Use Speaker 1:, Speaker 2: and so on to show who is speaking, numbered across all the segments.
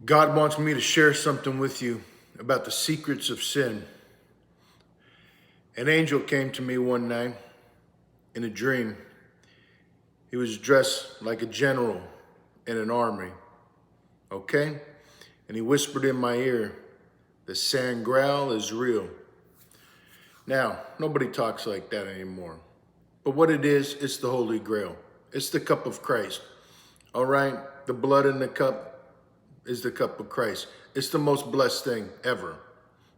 Speaker 1: God wants me to share something with you about the secrets of sin. An angel came to me one night in a dream. He was dressed like a general in an army, okay? And he whispered in my ear, the San Graal is real. Now, nobody talks like that anymore. But what it is, it's the Holy Grail. It's the cup of Christ, all right? The blood in the cup is the cup of Christ. It's the most blessed thing ever,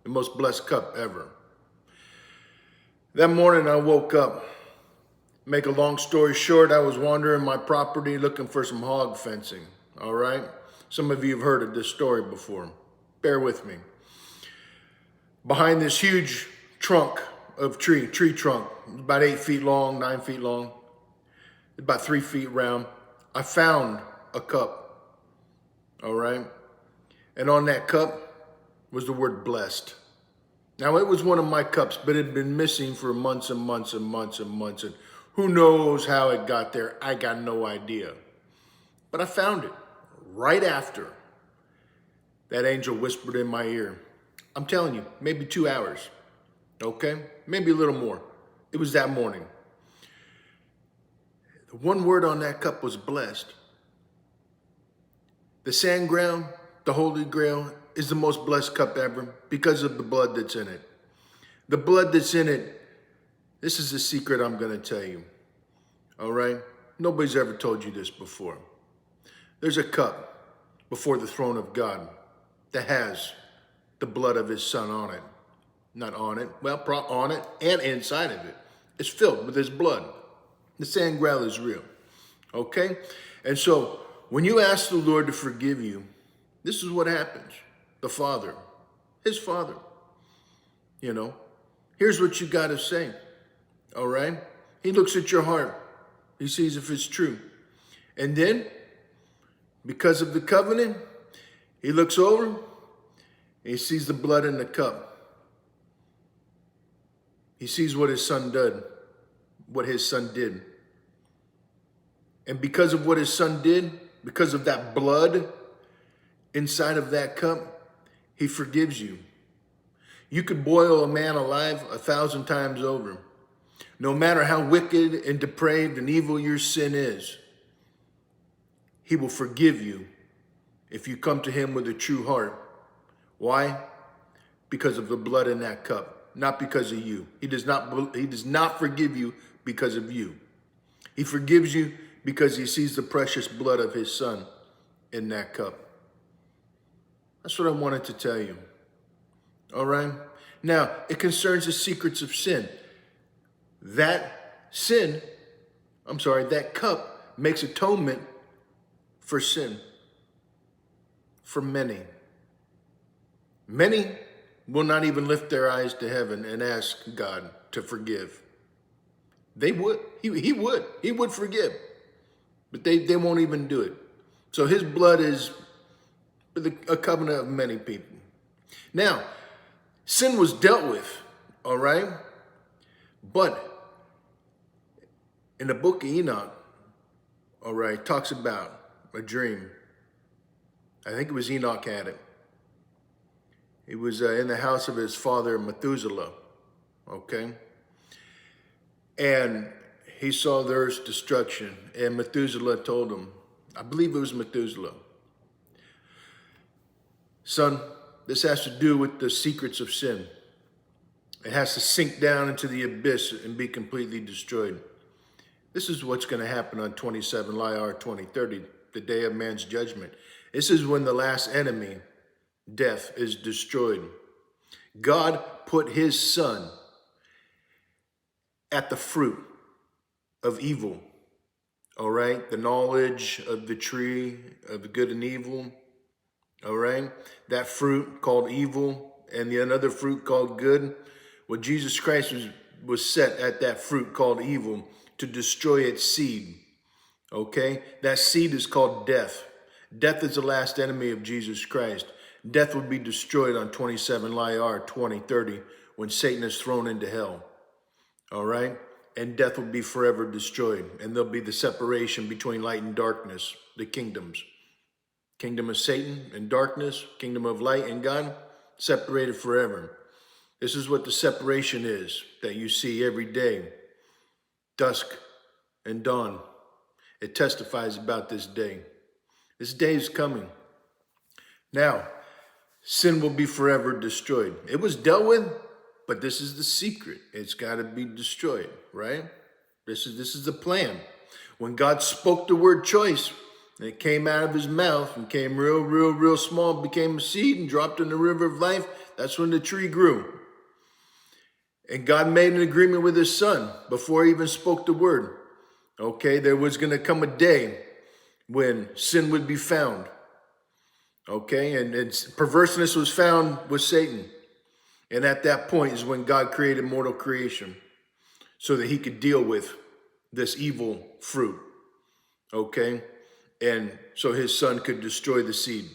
Speaker 1: the most blessed cup ever. That morning I woke up. Make a long story short, I was wandering my property looking for some hog fencing, all right? Some of you have heard of this story before. Bear with me. Behind this huge trunk of tree trunk, about 8 feet long, 9 feet long, about 3 feet round, I found a cup, all right? And on that cup was the word blessed. Now, it was one of my cups, but it had been missing for months and months and months and months. And who knows how it got there? I got no idea. But I found it right after that angel whispered in my ear. I'm telling you, maybe 2 hours, okay? Maybe a little more. It was that morning. The one word on that cup was blessed. The San Grail, the Holy Grail, is the most blessed cup ever because of the blood that's in it. The blood that's in it, this is a secret I'm going to tell you, all right? Nobody's ever told you this before. There's a cup before the throne of God that has the blood of his son on it. Not on it, well, on it and inside of it. It's filled with his blood. The San Grail is real, okay? And so when you ask the Lord to forgive you, this is what happens. The Father, his Father, here's what you got to say, all right? He looks at your heart. He sees if it's true. And then, because of the covenant, he looks over and he sees the blood in the cup. He sees what his son did, what his son did. And because of what his son did, because of that blood inside of that cup, he forgives you. You could boil a man alive 1,000 times over. No matter how wicked and depraved and evil your sin is, he will forgive you if you come to him with a true heart. Why? Because of the blood in that cup, not because of you. He does not forgive you because of you. He forgives you because he sees the precious blood of his son in that cup. That's what I wanted to tell you. All right? Now, it concerns the secrets of sin. That cup makes atonement for sin. For many. Many will not even lift their eyes to heaven and ask God to forgive. They would. He would. He would forgive. But they won't even do it. So his blood is a covenant of many people. Now, sin was dealt with, all right? But in the book of Enoch, all right, talks about a dream. I think it was Enoch had it. He was in the house of his father Methuselah, okay? And he saw the earth's destruction, and Methuselah told him, I believe it was Methuselah, son, this has to do with the secrets of sin. It has to sink down into the abyss and be completely destroyed. This is what's going to happen on 27 Iyar 2030, the day of man's judgment. This is when the last enemy, death, is destroyed. God put his son at the fruit of evil, all right? The knowledge of the tree of good and evil, all right? That fruit called evil and the another fruit called good. Well, Jesus Christ was set at that fruit called evil to destroy its seed, okay? That seed is called death. Death is the last enemy of Jesus Christ. Death will be destroyed on 27 Iyar 2030 when Satan is thrown into hell, all right? And death will be forever destroyed. And there'll be the separation between light and darkness, the kingdoms. Kingdom of Satan and darkness, kingdom of light and God, separated forever. This is what the separation is that you see every day, dusk and dawn. It testifies about this day. This day is coming. Now, sin will be forever destroyed. It was dealt with, but this is the secret. It's got to be destroyed, right? This is the plan. When God spoke the word choice, and it came out of his mouth and came real small, became a seed and dropped in the river of life, that's when the tree grew. And God made an agreement with his son before he even spoke the word. Okay, there was going to come a day when sin would be found. Okay, and perverseness was found with Satan. And at that point is when God created mortal creation so that he could deal with this evil fruit. Okay, and so his son could destroy the seed.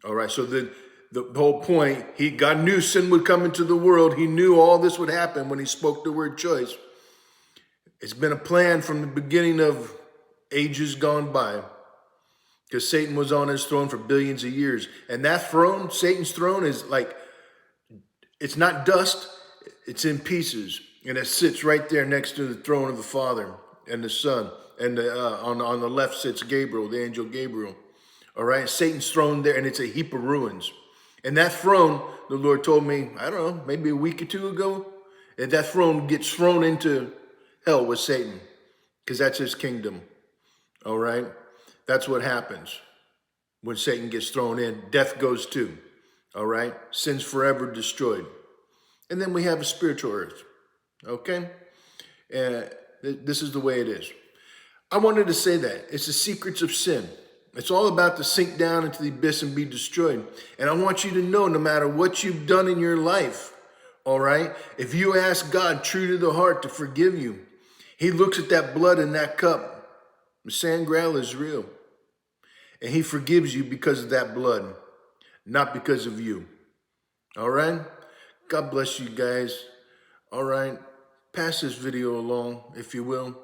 Speaker 1: All right, so the whole point, God knew sin would come into the world. He knew all this would happen when he spoke the word choice. It's been a plan from the beginning of ages gone by, because Satan was on his throne for billions of years. And that throne, Satan's throne, is like, it's not dust, it's in pieces. And it sits right there next to the throne of the Father and the Son. And on the left sits Gabriel, the angel Gabriel. All right, Satan's throne there, and it's a heap of ruins. And that throne, the Lord told me, I don't know, maybe a week or two ago, and that throne gets thrown into hell with Satan, because that's his kingdom. All right, that's what happens when Satan gets thrown in. Death goes too. All right, sin's forever destroyed. And then we have a spiritual earth. Okay, and this is the way it is. I wanted to say that it's the secrets of sin. It's all about to sink down into the abyss and be destroyed. And I want you to know, no matter what you've done in your life, all right, if you ask God true to the heart to forgive you, he looks at that blood in that cup. The sangreal is real. And he forgives you because of that blood, not because of you. All right? God bless you guys. All right? Pass this video along, if you will.